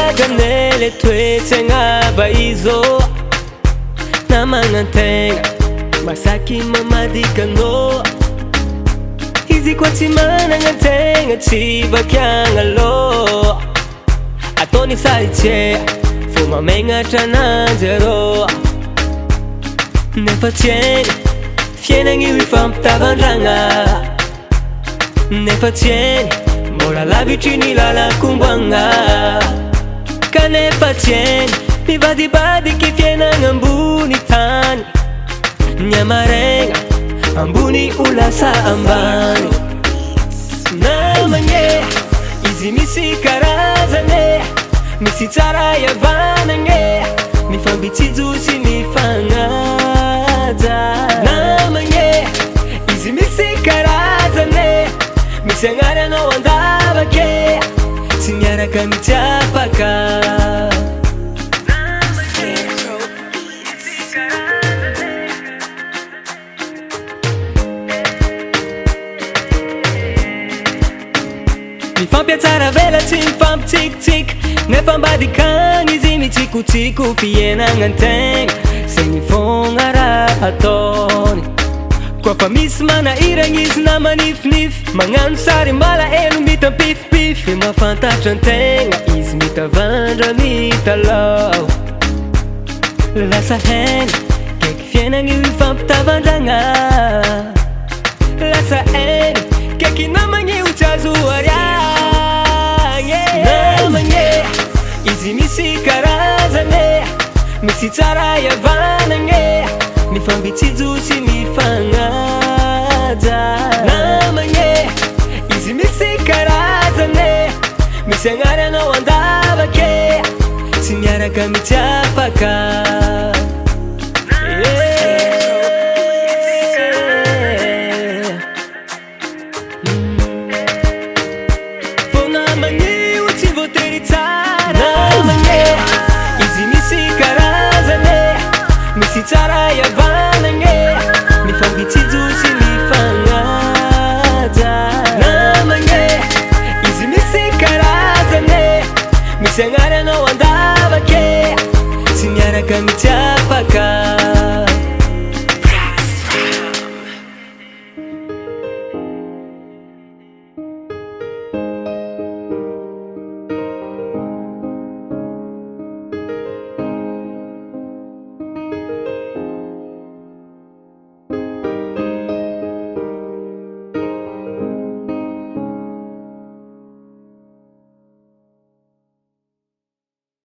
mahagane le toetsy agnaba izo namagnan-tegna masaky mamadikano izy koa tsy managnan-tegna tsy vakiagna lô ataony saritsea fô mamegnatra ananjy arô nefa tsy hainy fiainagny ifampitavandragna nefa tsy hainy mbola lavitry ny lalan-kombagna kanefa tsy hainy mivadibadiky fiainagna ambony tany ny amaregna ambony ho lasa ambany namagne izy misy karazane misy tsara iavanagne mifambitsijo sy mifagnaja namagne izy misy karazane misy agnary anao andavake tsy miaraka mitsapaka mifampiatsara vela tsy mifampitsikitsiky nefa ambadikagny izy mitsikotsiko fiainagnantegna segny fogna raha ataony koa fa misy manahiragna izy na manifinify magnano sary mbala elo mitampifipify mahafantatra antegna izy mitavandra mitalao lasa hainy kaiky fiainagny mifampitavandragna lasa hainy kaiky namagny ho tsy azo ariagny namagny izy misy karazane misy tsara iavanagne mifambitsijo sy mifagnaja namagny izy misy karazane misy agnary anao andavake tsy miaraka mitsapaka fô namagny ho tsy voatery tsara namagny izy misy karazane misy tsara iavanagne mifambitsijo sy mifagnaja namagny izy misy karazane misy agnary anao andavake tsy miaraka mitsapaka